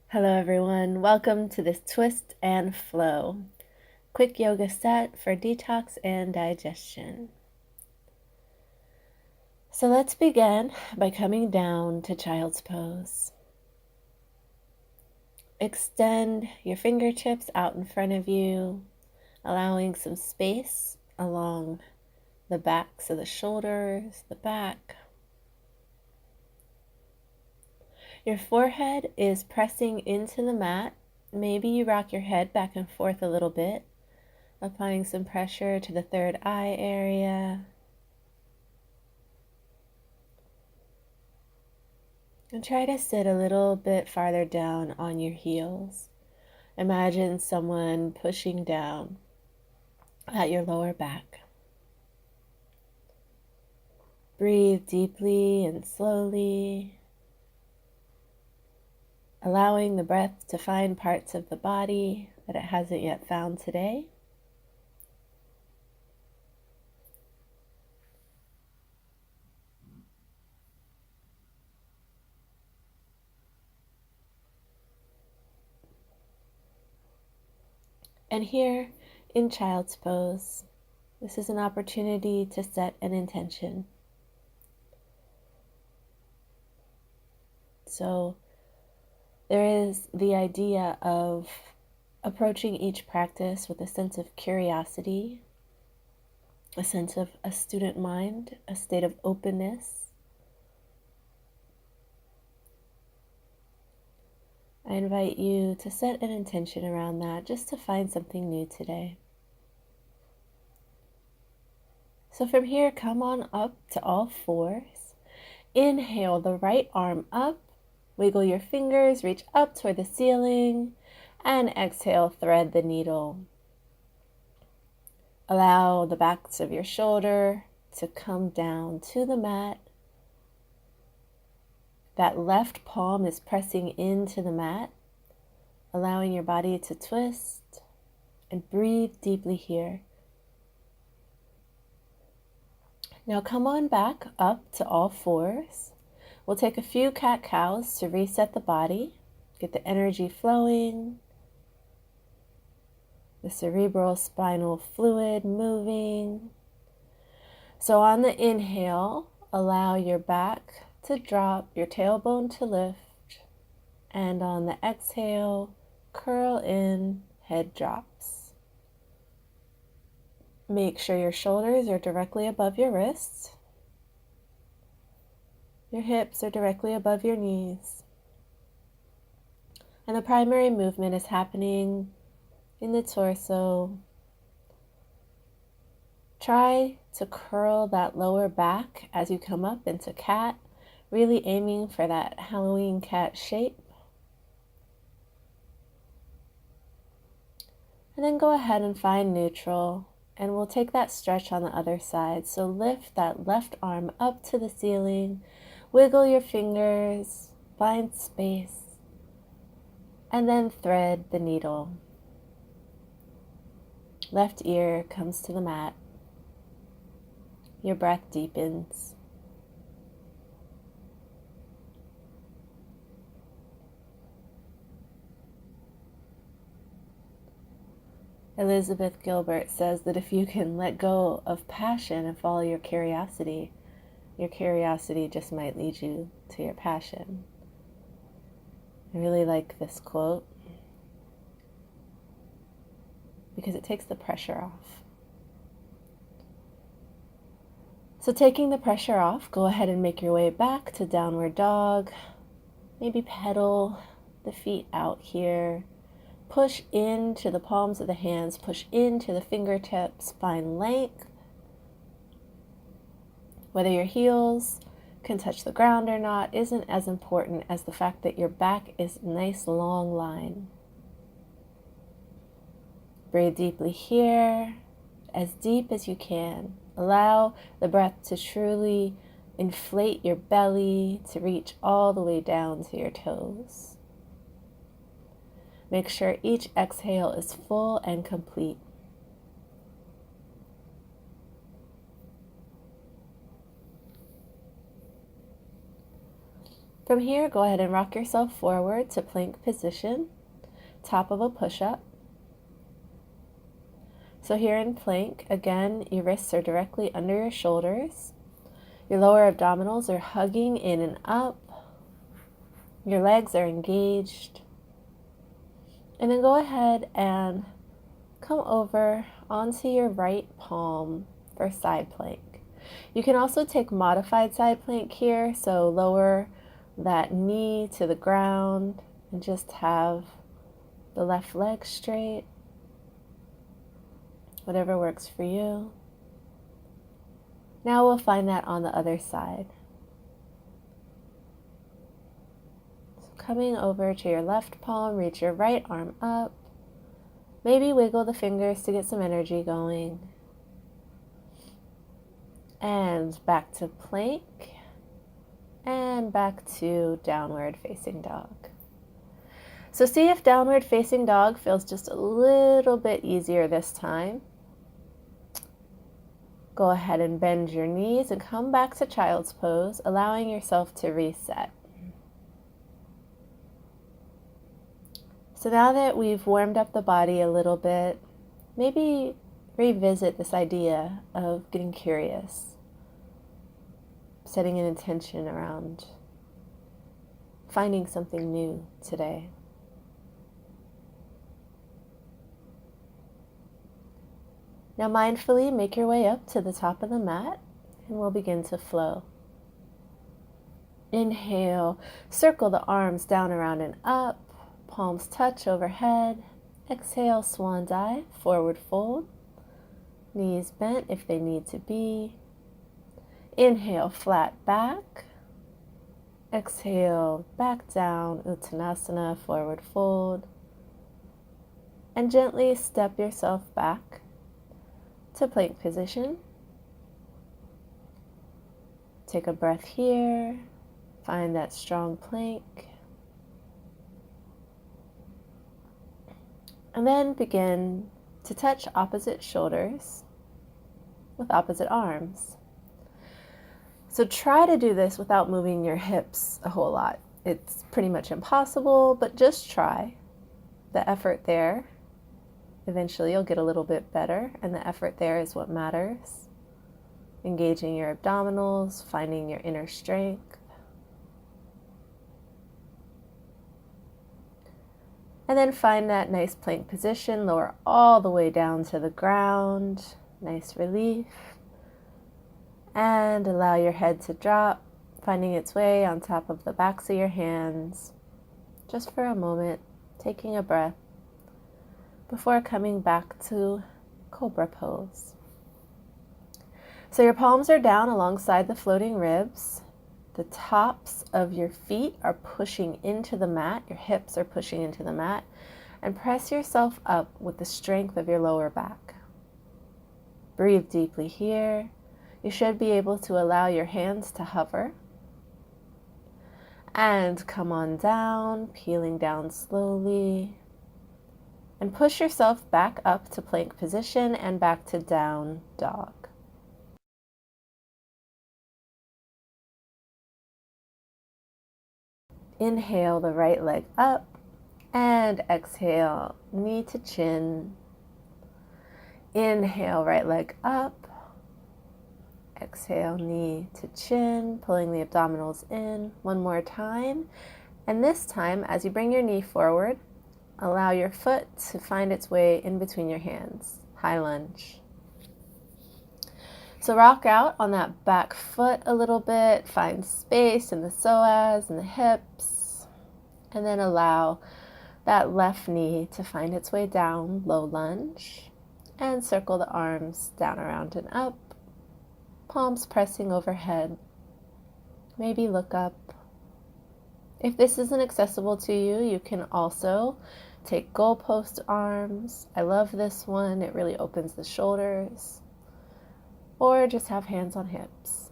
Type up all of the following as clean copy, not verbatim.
Hello everyone, welcome to this twist and flow. Quick yoga set for detox and digestion. So let's begin by coming down to child's pose. Extend your fingertips out in front of you, allowing some space along the backs of the shoulders, the back. Your forehead is pressing into the mat. Maybe you rock your head back and forth a little bit, applying some pressure to the third eye area. And try to sit a little bit farther down on your heels. Imagine someone pushing down at your lower back. Breathe deeply and slowly, allowing the breath to find parts of the body that it hasn't yet found today. And here in child's pose, this is an opportunity to set an intention. So there is the idea of approaching each practice with a sense of curiosity, a sense of a student mind, a state of openness. I invite you to set an intention around that, just to find something new today. So from here, come on up to all fours. Inhale the right arm up. Wiggle your fingers, reach up toward the ceiling, and exhale, thread the needle. Allow the backs of your shoulder to come down to the mat. That left palm is pressing into the mat, allowing your body to twist, and breathe deeply here. Now come on back up to all fours. We'll take a few cat-cows to reset the body, get the energy flowing, the cerebral spinal fluid moving. So on the inhale, allow your back to drop, your tailbone to lift, and on the exhale, curl in, head drops. Make sure your shoulders are directly above your wrists. Your hips are directly above your knees. And the primary movement is happening in the torso. Try to curl that lower back as you come up into cat, really aiming for that Halloween cat shape. And then go ahead and find neutral, and we'll take that stretch on the other side. So lift that left arm up to the ceiling, wiggle your fingers, find space, and then thread the needle. Left ear comes to the mat. Your breath deepens. Elizabeth Gilbert says that if you can let go of passion and follow your curiosity just might lead you to your passion. I really like this quote because it takes the pressure off. So taking the pressure off, go ahead and make your way back to downward dog. Maybe pedal the feet out here. Push into the palms of the hands, push into the fingertips, find length. Whether your heels can touch the ground or not isn't as important as the fact that your back is a nice long line. Breathe deeply here, as deep as you can. Allow the breath to truly inflate your belly, to reach all the way down to your toes. Make sure each exhale is full and complete. From here, go ahead and rock yourself forward to plank position, top of a push-up. So here in plank, again, your wrists are directly under your shoulders. Your lower abdominals are hugging in and up. Your legs are engaged. And then go ahead and come over onto your right palm for side plank. You can also take modified side plank here, so lower that knee to the ground and just have the left leg straight. Whatever works for you. Now we'll find that on the other side. So coming over to your left palm, reach your right arm up. Maybe wiggle the fingers to get some energy going. And back to plank. And back to downward facing dog. So see if downward facing dog feels just a little bit easier this time. Go ahead and bend your knees and come back to child's pose, allowing yourself to reset. So now that we've warmed up the body a little bit, maybe revisit this idea of getting curious, setting an intention around finding something new today. Now mindfully make your way up to the top of the mat and we'll begin to flow. Inhale, circle the arms down, around, and up. Palms touch overhead. Exhale, swan dive, forward fold. Knees bent if they need to be. Inhale, flat back. Exhale, back down, Uttanasana, forward fold. And gently step yourself back to plank position. Take a breath here. Find that strong plank. And then begin to touch opposite shoulders with opposite arms. So try to do this without moving your hips a whole lot. It's pretty much impossible, but just try. The effort there, eventually you'll get a little bit better, and the effort there is what matters. Engaging your abdominals, finding your inner strength. And then find that nice plank position, lower all the way down to the ground. Nice relief. And allow your head to drop, finding its way on top of the backs of your hands. Just for a moment, taking a breath before coming back to Cobra pose. So your palms are down alongside the floating ribs. The tops of your feet are pushing into the mat. Your hips are pushing into the mat. And press yourself up with the strength of your lower back. Breathe deeply here. You should be able to allow your hands to hover. And come on down, peeling down slowly. And push yourself back up to plank position and back to down dog. Inhale the right leg up and exhale knee to chin. Inhale right leg up. Exhale knee to chin, pulling the abdominals in. One more time. And this time, as you bring your knee forward, allow your foot to find its way in between your hands. High lunge. So rock out on that back foot a little bit, find space in the psoas and the hips, and then allow that left knee to find its way down, low lunge, and circle the arms down, around, and up, palms pressing overhead. Maybe look up. If this isn't accessible to you, you can also take goalpost arms. I love this one, it really opens the shoulders. Or just have hands on hips.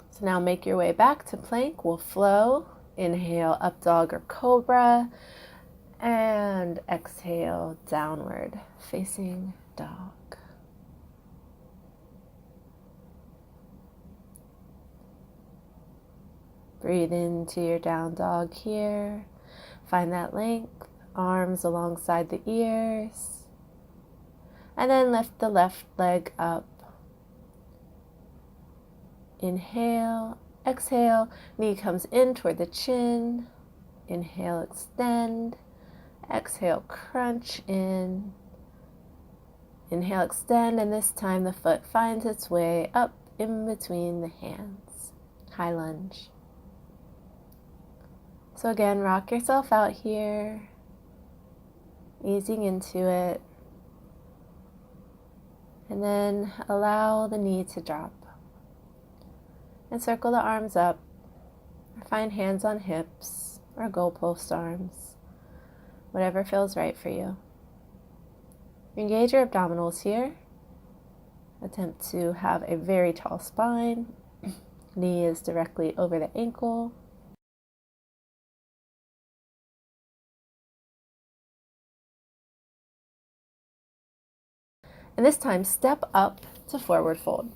So now make your way back to plank. We'll flow. Inhale, up dog or cobra. And exhale, downward facing dog. Breathe into your down dog here. Find that length, arms alongside the ears. And then lift the left leg up. Inhale, exhale, knee comes in toward the chin. Inhale, extend. Exhale, crunch in. Inhale, extend, and this time the foot finds its way up in between the hands. High lunge. So again, rock yourself out here, easing into it, and then allow the knee to drop. And circle the arms up, or find hands on hips, or goalpost arms, whatever feels right for you. Engage your abdominals here. Attempt to have a very tall spine. Knee is directly over the ankle. And this time, step up to forward fold.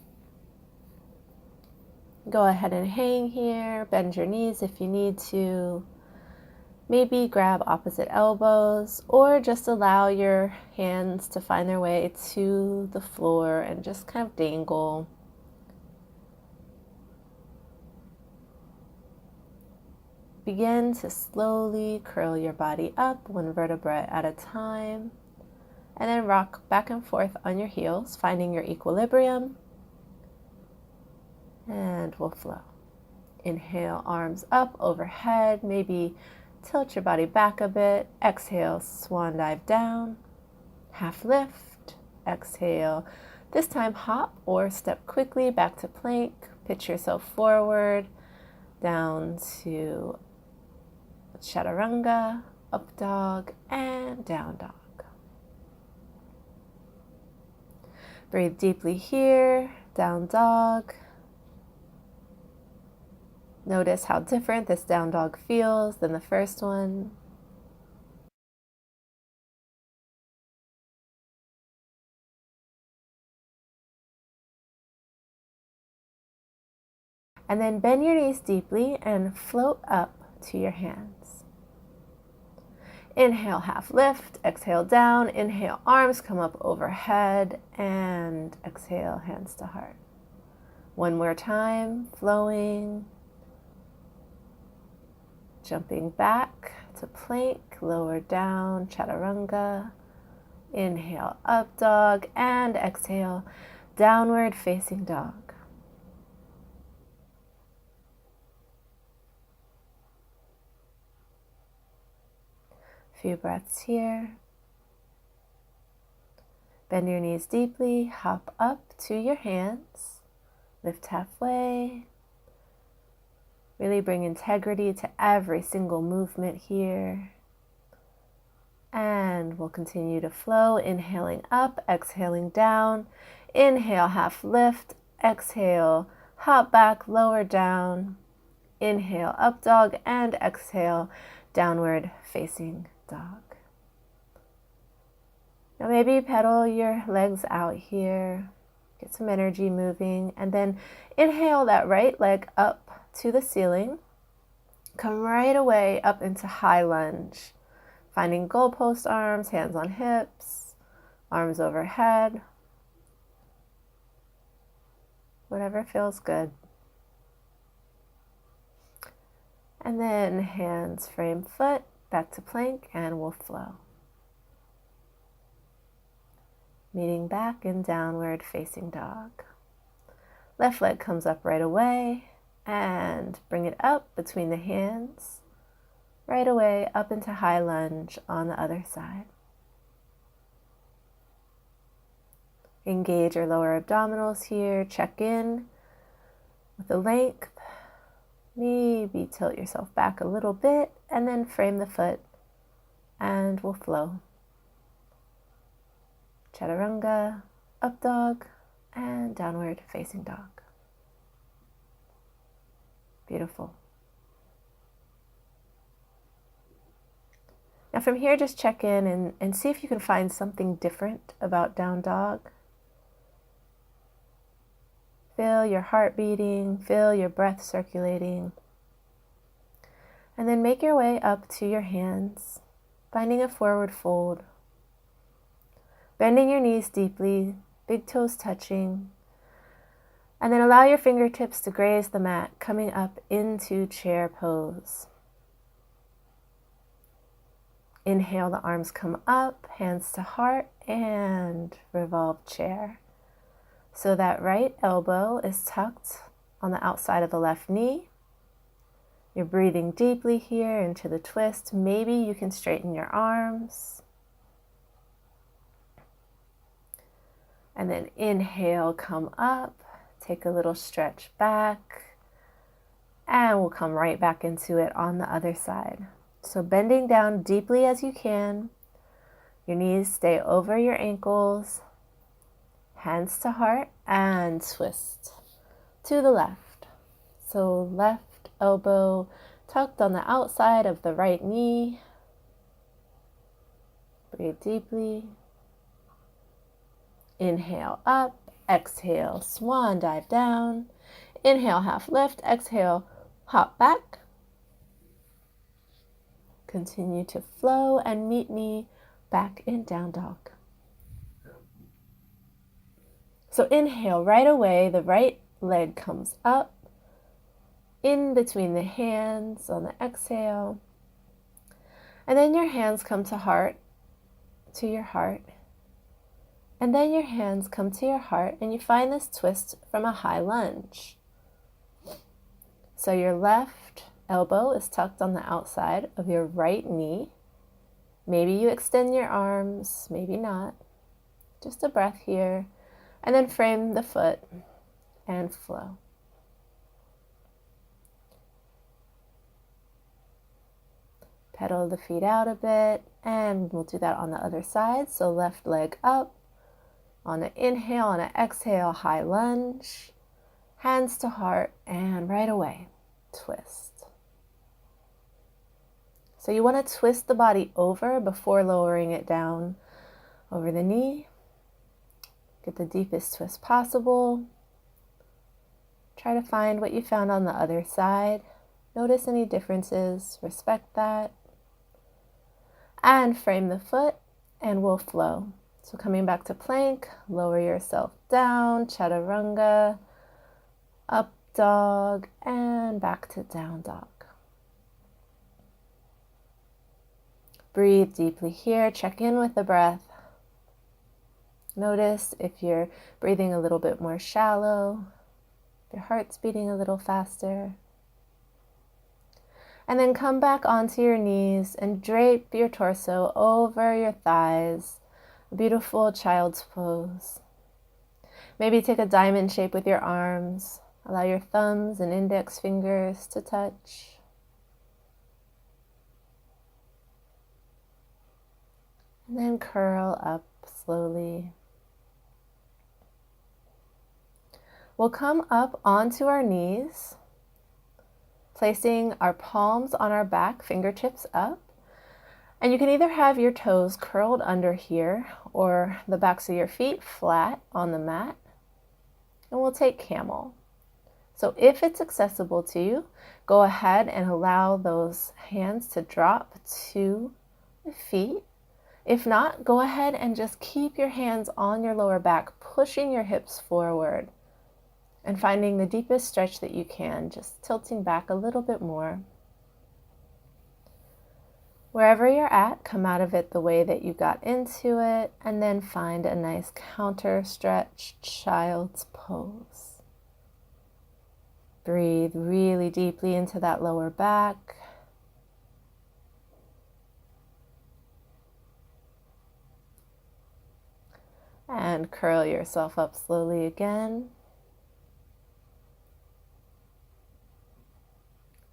Go ahead and hang here, bend your knees if you need to. Maybe grab opposite elbows, or just allow your hands to find their way to the floor and just kind of dangle. Begin to slowly curl your body up, one vertebra at a time. And then rock back and forth on your heels, finding your equilibrium. And we'll flow. Inhale, arms up overhead. Maybe tilt your body back a bit. Exhale, swan dive down. Half lift. Exhale. This time hop or step quickly back to plank. Pitch yourself forward. Down to chaturanga, up dog, and down dog. Breathe deeply here, down dog. Notice how different this down dog feels than the first one. And then bend your knees deeply and float up to your hands. Inhale, half lift. Exhale, down. Inhale, arms come up overhead. And exhale, hands to heart. One more time, flowing. Jumping back to plank, lower down, chaturanga. Inhale, up dog. And exhale, downward facing dog. Few breaths here. Bend your knees deeply, hop up to your hands, lift halfway. Really bring integrity to every single movement here. And we'll continue to flow, inhaling up, exhaling down. Inhale, half lift, exhale, hop back, lower down. Inhale, up dog, and exhale, downward facing dog. Now maybe pedal your legs out here, get some energy moving, and then inhale that right leg up to the ceiling. Come right away up into high lunge, finding goalpost arms, hands on hips, arms overhead, whatever feels good. And then hands frame foot, back to plank, and we'll flow. Meeting back in downward facing dog. Left leg comes up right away, and bring it up between the hands. Right away up into high lunge on the other side. Engage your lower abdominals here. Check in with the length. Maybe tilt yourself back a little bit and then frame the foot and we'll flow. Chaturanga, up dog, and downward facing dog. Beautiful. Now from here, just check in and see if you can find something different about down dog. Feel your heart beating, feel your breath circulating. And then make your way up to your hands, finding a forward fold. Bending your knees deeply, big toes touching. And then allow your fingertips to graze the mat, coming up into chair pose. Inhale, the arms come up, hands to heart, and revolve chair. So that right elbow is tucked on the outside of the left knee. You're breathing deeply here into the twist. Maybe you can straighten your arms. And then inhale, come up, take a little stretch back, and we'll come right back into it on the other side. So bending down deeply as you can, your knees stay over your ankles, hands to heart, and twist to the left. So left elbow tucked on the outside of the right knee. Breathe deeply. Inhale up, exhale, swan dive down. Inhale, half lift, exhale, hop back. Continue to flow and meet me back in down dog. So inhale, right away, the right leg comes up, in between the hands on the exhale. And then your hands come to your heart. And then your hands come to your heart, and you find this twist from a high lunge. So your left elbow is tucked on the outside of your right knee. Maybe you extend your arms, maybe not. Just a breath here. And then frame the foot and flow. Pedal the feet out a bit, and we'll do that on the other side. So left leg up. On an inhale, on an exhale, high lunge. Hands to heart, and right away, twist. So you want to twist the body over before lowering it down over the knee. Get the deepest twist possible. Try to find what you found on the other side. Notice any differences, respect that. And frame the foot, and we'll flow. So coming back to plank, lower yourself down, chaturanga, up dog, and back to down dog. Breathe deeply here, check in with the breath. Notice if you're breathing a little bit more shallow, if your heart's beating a little faster. And then come back onto your knees and drape your torso over your thighs. Beautiful child's pose. Maybe take a diamond shape with your arms. Allow your thumbs and index fingers to touch. And then curl up slowly. We'll come up onto our knees, placing our palms on our back, fingertips up. And you can either have your toes curled under here or the backs of your feet flat on the mat. And we'll take camel. So if it's accessible to you, go ahead and allow those hands to drop to the feet. If not, go ahead and just keep your hands on your lower back, pushing your hips forward and finding the deepest stretch that you can, just tilting back a little bit more. Wherever you're at, come out of it the way that you got into it, and then find a nice counter stretch, child's pose. Breathe really deeply into that lower back. And curl yourself up slowly again.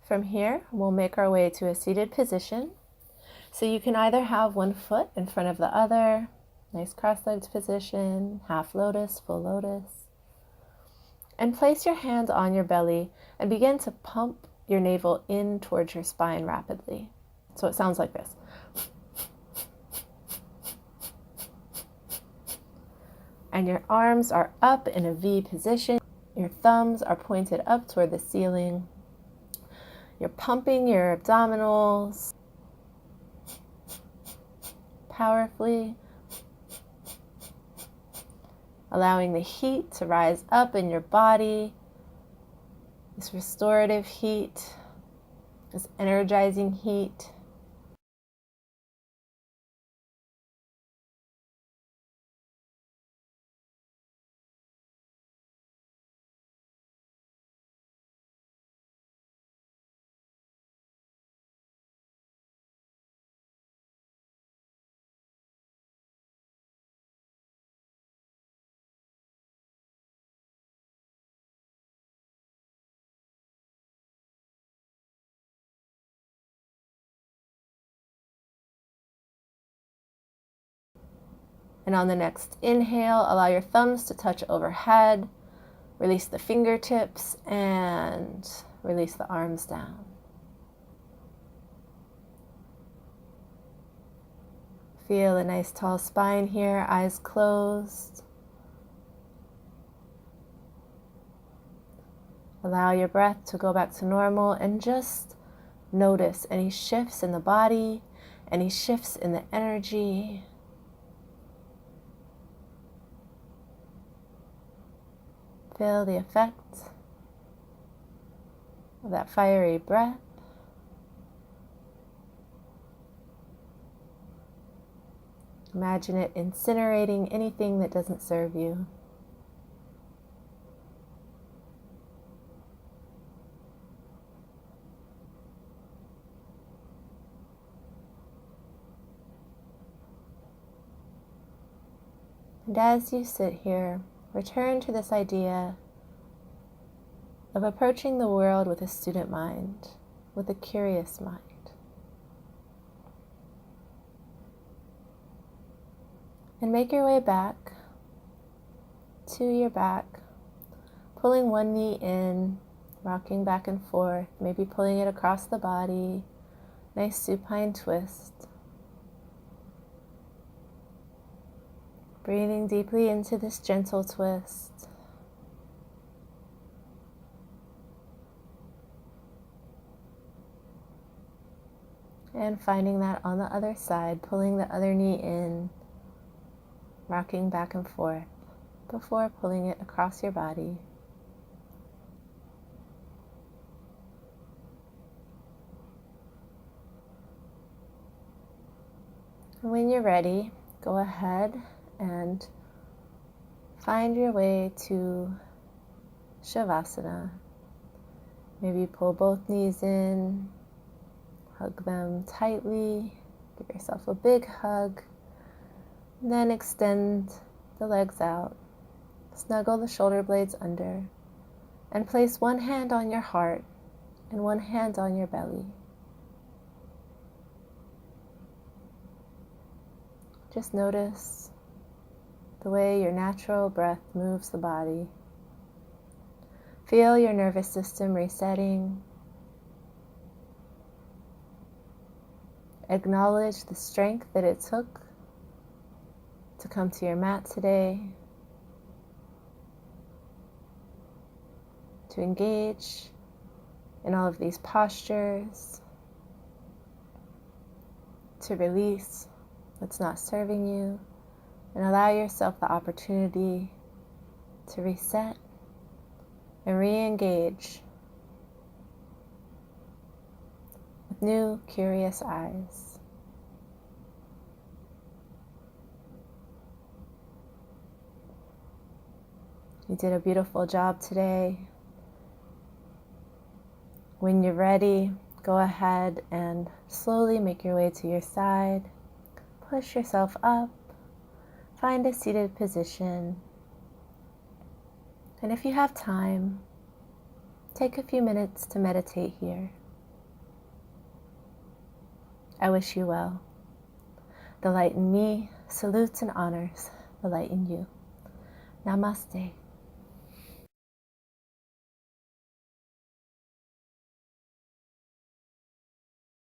From here, we'll make our way to a seated position. So you can either have one foot in front of the other, nice cross-legged position, half lotus, full lotus. And place your hands on your belly and begin to pump your navel in towards your spine rapidly. So it sounds like this. And your arms are up in a V position. Your thumbs are pointed up toward the ceiling. You're pumping your abdominals powerfully, allowing the heat to rise up in your body, this restorative heat, this energizing heat. And on the next inhale, allow your thumbs to touch overhead. Release the fingertips and release the arms down. Feel a nice tall spine here, eyes closed. Allow your breath to go back to normal and just notice any shifts in the body, any shifts in the energy. Feel the effect of that fiery breath. Imagine it incinerating anything that doesn't serve you. And as you sit here, return to this idea of approaching the world with a student mind, with a curious mind. And make your way back to your back, pulling one knee in, rocking back and forth, maybe pulling it across the body, nice supine twist. Breathing deeply into this gentle twist. And finding that on the other side, pulling the other knee in, rocking back and forth before pulling it across your body. And when you're ready, go ahead and find your way to Shavasana. Maybe pull both knees in, hug them tightly, give yourself a big hug, and then extend the legs out, snuggle the shoulder blades under, and place one hand on your heart and one hand on your belly. Just notice the way your natural breath moves the body. Feel your nervous system resetting. Acknowledge the strength that it took to come to your mat today, to engage in all of these postures, to release what's not serving you, and allow yourself the opportunity to reset and re-engage with new, curious eyes. You did a beautiful job today. When you're ready, go ahead and slowly make your way to your side. Push yourself up. Find a seated position. And if you have time, take a few minutes to meditate here. I wish you well. The light in me salutes and honors the light in you. Namaste.